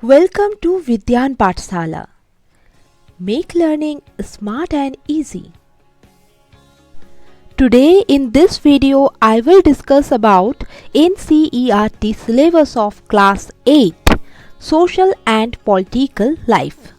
Welcome to Vidyan Pathsala. Make learning smart and easy. Today in this video I will discuss about NCERT syllabus of class 8 Social and Political Life.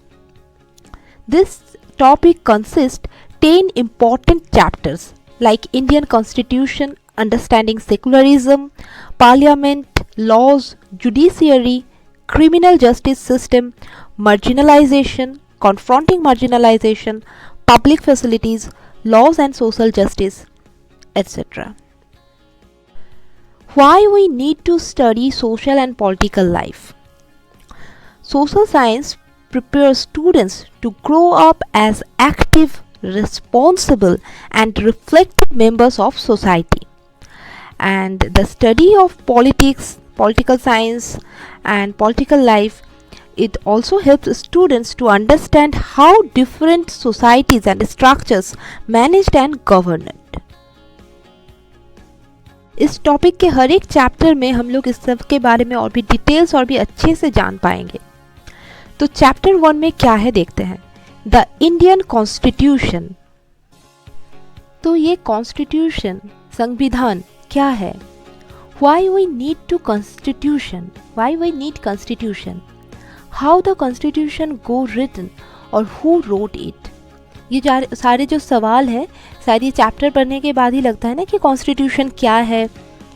This topic consists 10 important chapters like Indian Constitution, understanding secularism, parliament, laws, judiciary, criminal justice system, marginalization, confronting marginalization, public facilities, laws and social justice, etc. Why we need to study social and political life? Social science prepares students to grow up as active, responsible, and reflective members of society. And the study of politics, political science, and political life, it also helps students to understand how different societies and structures managed and governed. इस topic के हर एक chapter में हम लोग इस सब के बारे में और भी डिटेल्स और भी अच्छे से जान पाएंगे. तो चैप्टर 1 में क्या है देखते हैं. The Indian constitution. तो ये कॉन्स्टिट्यूशन, संविधान क्या है? Why we need to constitution? Why we need constitution? How the constitution go written or who wrote it? ये सारे जो सवाल है शायद ये चैप्टर पढ़ने के बाद ही लगता है ना कि कॉन्स्टिट्यूशन क्या है,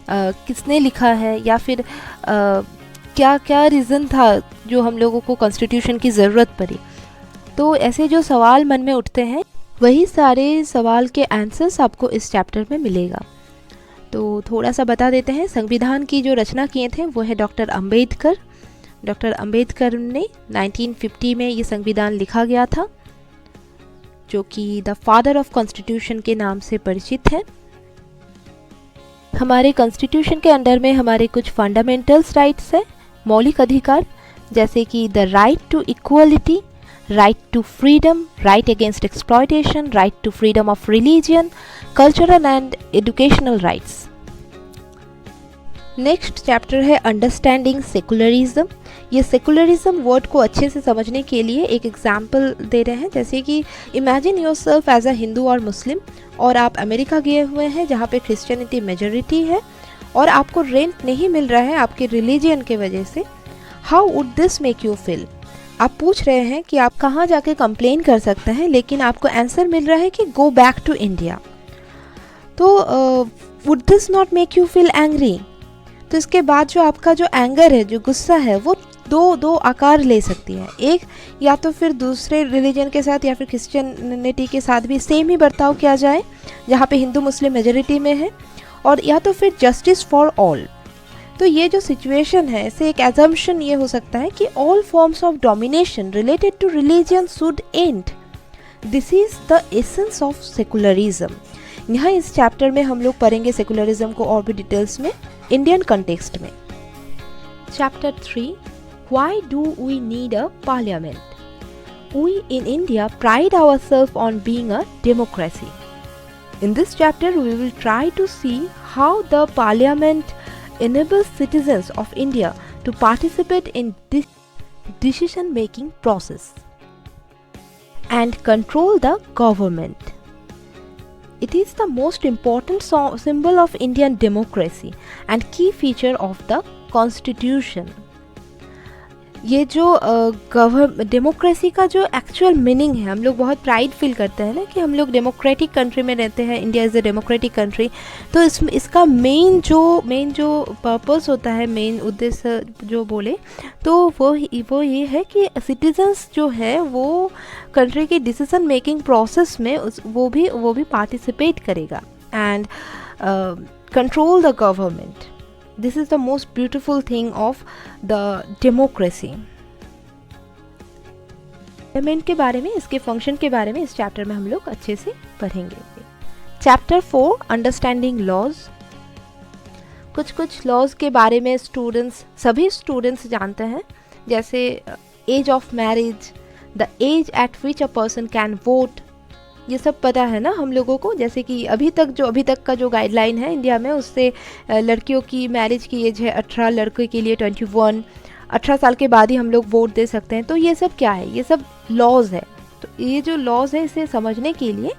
किसने लिखा है, या फिर क्या क्या रीज़न था जो हम लोगों को कॉन्स्टिट्यूशन की ज़रूरत पड़ी. तो ऐसे जो सवाल मन में उठते हैं वही सारे सवाल के आंसर्स आपको इस चैप्टर में मिलेगा. तो थोड़ा सा बता देते हैं. संविधान की जो रचना किए थे वो है डॉक्टर अंबेडकर. डॉक्टर अंबेडकर ने 1950 में ये संविधान लिखा गया था, जो कि द फादर ऑफ कॉन्स्टिट्यूशन के नाम से परिचित है. हमारे कॉन्स्टिट्यूशन के अंडर में हमारे कुछ फंडामेंटल्स राइट्स है, मौलिक अधिकार, जैसे कि the right to equality, right to freedom, right against exploitation, right to freedom of religion, cultural and educational rights. Next chapter है अंडरस्टैंडिंग सेकुलरिज्म. ये सेकुलरिज्म वर्ड को अच्छे से समझने के लिए एक एग्जाम्पल दे रहे हैं. जैसे कि imagine yourself as a Hindu और मुस्लिम, और आप अमेरिका गए हुए हैं जहाँ पे क्रिश्चियनिटी मेजोरिटी है और आपको रेंट नहीं मिल रहा है आपके रिलीजियन के वजह से. How would this make you feel? आप पूछ रहे हैं कि आप कहाँ जाके कंप्लेन कर सकते हैं, लेकिन आपको आंसर मिल रहा है कि गो बैक टू इंडिया. तो would this not make you feel angry? तो इसके बाद जो आपका जो एंगर है, जो गुस्सा है, वो दो आकार ले सकती है. एक, या तो फिर दूसरे रिलीजन के साथ या फिर क्रिश्चियनिटी के साथ भी सेम ही बर्ताव किया जाए जहाँ पे हिंदू मुस्लिम मेजोरिटी में है, और या तो फिर जस्टिस फॉर ऑल. तो ये जो सिचुएशन है, इसे एक एजम्पशन ये हो सकता है कि all forms of domination related to religion should end. This is the essence of secularism. यहाँ इस चैप्टर में हम लोग पढ़ेंगे सेकुलरिज्म को और भी डिटेल्स में इंडियन कंटेक्स्ट में. Chapter 3, why do we need a parliament? We in India pride ourselves on being a democracy. In this chapter we will try to see how the parliament enables citizens of India to participate in this decision-making process and control the government. It is the most important symbol of Indian democracy and key feature of the constitution. ये जो democracy का जो actual meaning है, हम लोग बहुत pride feel करते हैं ना कि हम लोग डेमोक्रेटिक कंट्री में रहते हैं, India is a democratic country. तो इसका मेन जो पर्पस होता है, मेन उद्देश्य जो बोले तो वो ये है कि सिटीजन्स जो है वो कंट्री की डिसीजन मेकिंग प्रोसेस में वो भी पार्टिसिपेट करेगा and control the government. This is the most beautiful thing of the democracy. Parliament के बारे में, इसके फंक्शन के बारे में इस चैप्टर में हम लोग अच्छे से पढ़ेंगे. Chapter 4, understanding laws. कुछ लॉज के बारे में सभी स्टूडेंट्स जानते हैं, जैसे age of marriage, the age at which a person can vote, ये सब पता है ना हम लोगों को. जैसे कि अभी तक का जो गाइडलाइन है इंडिया में, उससे लड़कियों की मैरिज की एज है 18, लड़के के लिए 21. 18 साल के बाद ही हम लोग वोट दे सकते हैं। तो ये सब क्या है, ये सब लॉज है। तो ये जो लॉज है इसे समझने के लिए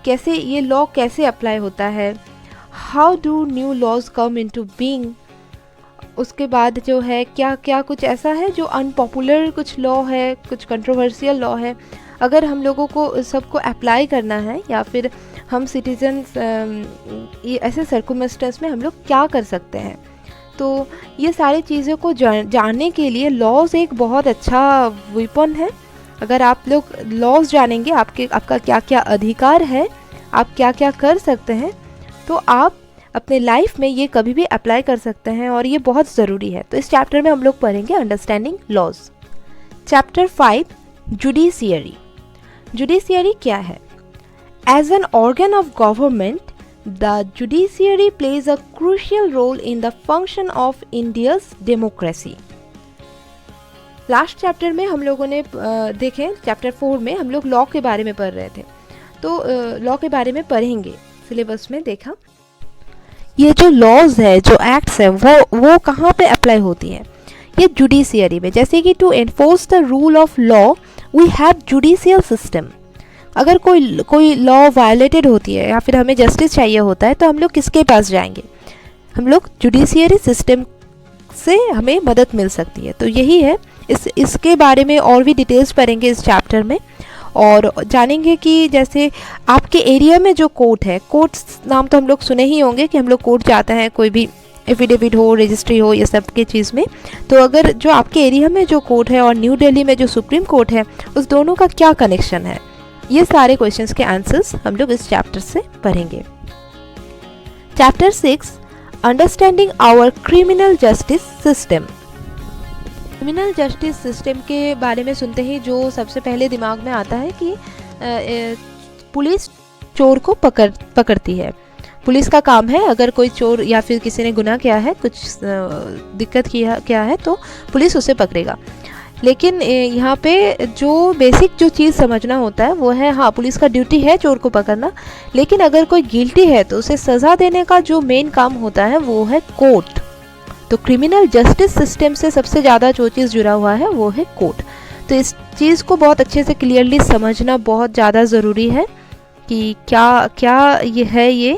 कैसे ये लॉ कैसे अप्लाई होता है, how do new laws come into being, उसके बाद जो है क्या क्या कुछ ऐसा है जो अनपॉपुलर कुछ लॉ है, कुछ कंट्रोवर्शियल लॉ है, अगर हम लोगों को सबको अप्लाई करना है या फिर हम सिटीजन्स ऐसे सर्कमस्टेंस में हम लोग क्या कर सकते हैं। तो ये सारी चीज़ों को जानने के लिए लॉज एक बहुत अच्छा वेपन है। अगर आप लोग लॉज जानेंगे, आपका क्या क्या अधिकार है, आप क्या क्या कर सकते हैं, तो आप अपने लाइफ में ये कभी भी अप्लाई कर सकते हैं और ये बहुत ज़रूरी है। तो इस चैप्टर में हम लोग पढ़ेंगे understanding laws. Chapter 5 judiciary. Judiciary क्या है? As an organ of government, the judiciary plays a crucial role in the function of India's democracy. Last chapter में हम लोगों ने देखें, चैप्टर 4 में हम लोग लॉ के बारे में पढ़ रहे थे, तो लॉ के बारे में पढ़ेंगे, सिलेबस में देखा। ये जो लॉज है, जो एक्ट्स है, वो कहाँ पे अप्लाई होती है? ये जुडिशियरी में। जैसे कि to enforce the rule of law we have judicial system. अगर कोई लॉ वायलेटेड होती है या फिर हमें जस्टिस चाहिए होता है तो हम लोग किसके पास जाएंगे? हम लोग जुडिशियरी सिस्टम से हमें मदद मिल सकती है। तो यही है, इसके बारे में और भी डिटेल्स पढ़ेंगे इस चैप्टर में और जानेंगे कि जैसे आपके एरिया में जो कोर्ट है, कोर्ट्स नाम तो हम लोग सुने ही होंगे कि हम लोग कोर्ट जाते हैं, कोई भी एफिडेविट हो, रजिस्ट्री हो, ये सब के चीज़ में। तो अगर जो आपके एरिया में जो कोर्ट है और न्यू दिल्ली में जो सुप्रीम कोर्ट है, उस दोनों का क्या कनेक्शन है, ये सारे क्वेश्चंस के आंसर्स हम लोग इस चैप्टर से पढ़ेंगे। Chapter 6 understanding our criminal justice system. Criminal justice system के बारे में सुनते ही जो सबसे पहले दिमाग में आता है कि पुलिस चोर को पकड़ती है। पुलिस का काम है, अगर कोई चोर या फिर किसी ने गुनाह किया है, कुछ दिक्कत किया है, तो पुलिस उसे पकड़ेगा। लेकिन यहाँ पे जो बेसिक जो चीज़ समझना होता है वो है, हाँ पुलिस का ड्यूटी है चोर को पकड़ना, लेकिन अगर कोई गिल्टी है तो उसे सज़ा देने का जो मेन काम होता है वो है कोर्ट। तो क्रिमिनल जस्टिस सिस्टम से सबसे ज़्यादा जो चीज़ जुड़ा हुआ है वो है कोर्ट। तो इस चीज़ को बहुत अच्छे से क्लियरली समझना बहुत ज़्यादा ज़रूरी है कि क्या क्या ये है ये।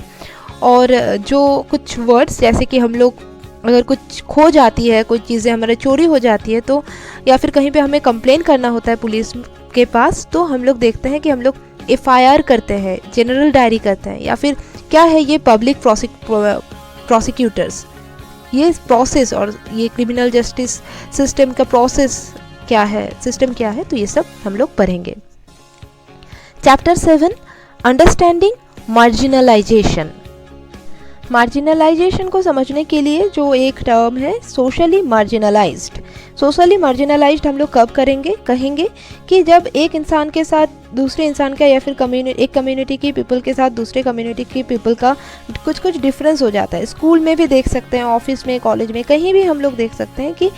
और जो कुछ वर्ड्स, जैसे कि हम लोग अगर कुछ खो जाती है, कुछ चीज़ें हमारे चोरी हो जाती है, तो या फिर कहीं पे हमें कंप्लेन करना होता है पुलिस के पास, तो हम लोग देखते हैं कि हम लोग FIR करते हैं, जनरल डायरी करते हैं, या फिर क्या है ये पब्लिक प्रोसिक्यूटर्स। ये प्रोसेस और ये क्रिमिनल जस्टिस सिस्टम का प्रोसेस क्या है, सिस्टम क्या है, तो ये सब हम लोग पढ़ेंगे। Chapter 7 understanding marginalisation. मार्जिनलाइजेशन को समझने के लिए जो एक टर्म है सोशली मार्जिनलाइज्ड। सोशली मार्जिनलाइज्ड हम लोग कब कहेंगे कि जब एक इंसान के साथ दूसरे इंसान का या फिर एक कम्युनिटी की पीपल के साथ दूसरे कम्युनिटी की पीपल का कुछ डिफरेंस हो जाता है। स्कूल में भी देख सकते हैं, ऑफिस में, कॉलेज में, कहीं भी हम लोग देख सकते हैं कि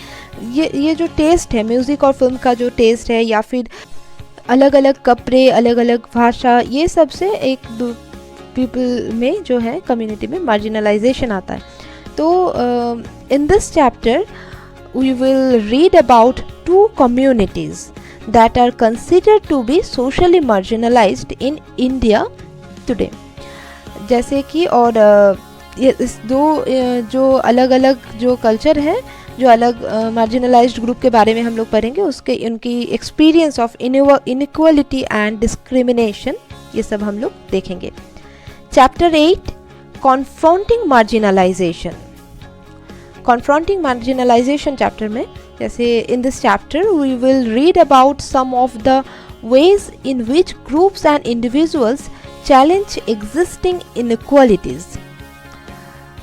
ये जो टेस्ट है, म्यूज़िक और फिल्म का जो टेस्ट है, या फिर अलग अलग कपड़े, अलग अलग भाषा, ये सब से एक पीपल में जो है कम्युनिटी में मार्जिनलाइजेशन आता है। तो इन this chapter we will read about two communities that are considered to be socially marginalized in India today। जैसे कि और इस दो जो अलग अलग जो कल्चर है, जो अलग मार्जिनलाइज्ड ग्रुप के बारे में हम लोग पढ़ेंगे, उनकी experience of inequality and discrimination, ये सब हम लोग देखेंगे। Chapter 8 confronting marginalisation. Confronting marginalisation chapter में, जैसे in this chapter we will read about some of the ways in which groups and individuals challenge existing inequalities।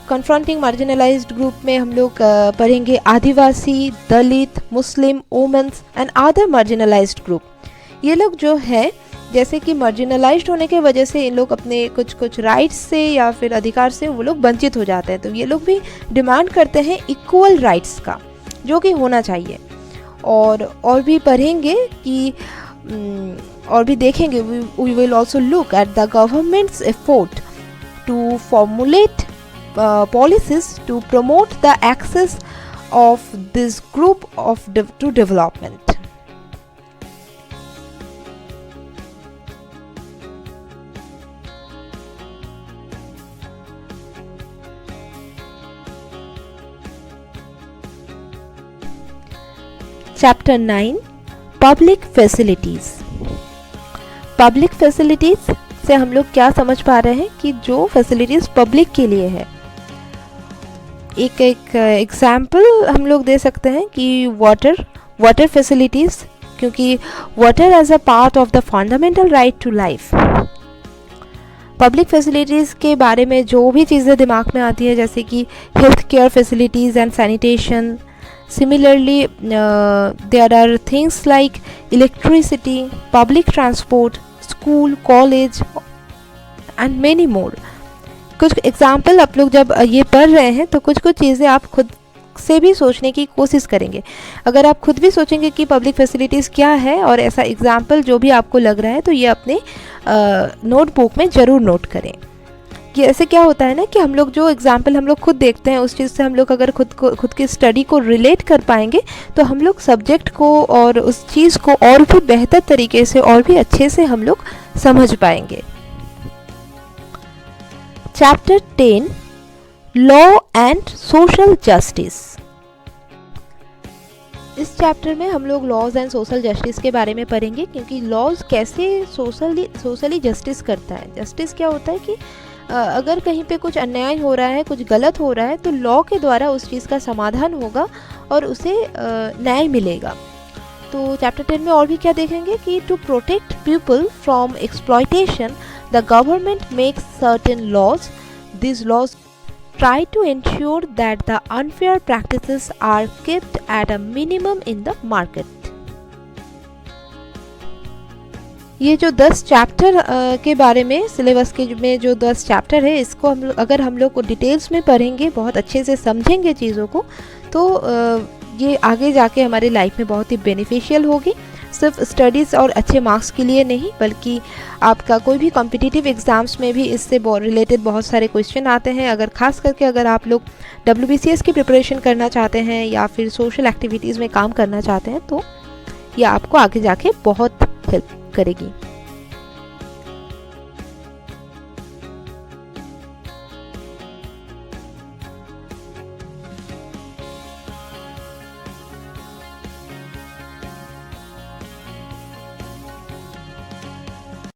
Confronting marginalised group में हम लोग पढ़ेंगे Adivasi, Dalit, Muslim, women's and other marginalised group. ये लोग जो है, जैसे कि मार्जिनलाइज्ड होने के वजह से इन लोग अपने कुछ राइट्स से या फिर अधिकार से वो लोग वंचित हो जाते हैं। तो ये लोग भी डिमांड करते हैं इक्वल राइट्स का, जो कि होना चाहिए। और भी पढ़ेंगे कि और भी देखेंगे, we will also look at the government's effort to formulate policies to promote the access of this group of to development. Chapter 9 Public Facilities. Public Facilities से हम लोग क्या समझ पा रहे हैं कि जो फैसिलिटीज़ पब्लिक के लिए है. एक एग्जाम्पल हम लोग दे सकते हैं कि वाटर फैसिलिटीज़, क्योंकि water as a part of the fundamental right to life. Public facilities के बारे में जो भी चीज़ें दिमाग में आती है जैसे कि health care facilities and sanitation. Similarly, there are things like electricity, public transport, school, college and many more. कुछ एग्जाम्पल आप लोग जब ये पढ़ रहे हैं तो कुछ चीज़ें आप खुद से भी सोचने की कोशिश करेंगे. अगर आप खुद भी सोचेंगे कि पब्लिक फैसिलिटीज़ क्या है और ऐसा एग्जाम्पल जो भी आपको लग रहा है तो ये अपने नोटबुक में ज़रूर नोट करें. कि ऐसे क्या होता है ना कि हम लोग जो एग्जाम्पल हम लोग खुद देखते हैं उस चीज़ से हम लोग अगर खुद की स्टडी को रिलेट कर पाएंगे तो हम लोग सब्जेक्ट को और उस चीज़ को और भी बेहतर तरीके से और भी अच्छे से हम लोग समझ पाएंगे. Chapter 10 law and social justice. इस चैप्टर में हम लोग लॉज एंड सोशल जस्टिस के बारे में पढ़ेंगे, क्योंकि लॉज कैसे सोशली जस्टिस करता है. जस्टिस क्या होता है कि अगर कहीं पे कुछ अन्याय हो रहा है, कुछ गलत हो रहा है तो लॉ के द्वारा उस चीज़ का समाधान होगा और उसे न्याय मिलेगा. तो चैप्टर 10 में और भी क्या देखेंगे कि to protect people from exploitation the government makes certain laws. This laws try to ensure that the unfair practices are kept at a minimum in the market. ये जो 10 चैप्टर के बारे में सिलेबस के में जो 10 चैप्टर है इसको अगर हम लोग को डिटेल्स में पढ़ेंगे, बहुत अच्छे से समझेंगे चीज़ों को, तो ये आगे जाके हमारे लाइफ में बहुत ही बेनिफिशियल होगी. सिर्फ स्टडीज़ और अच्छे मार्क्स के लिए नहीं, बल्कि आपका कोई भी कॉम्पिटिटिव एग्ज़ाम्स में भी इससे रिलेटेड बहुत सारे क्वेश्चन आते हैं. अगर खास करके अगर आप लोग WBCS की प्रिपरेशन करना चाहते हैं या फिर सोशल एक्टिविटीज़ में काम करना चाहते हैं तो ये आपको आगे जाके बहुत हेल्प करेगी.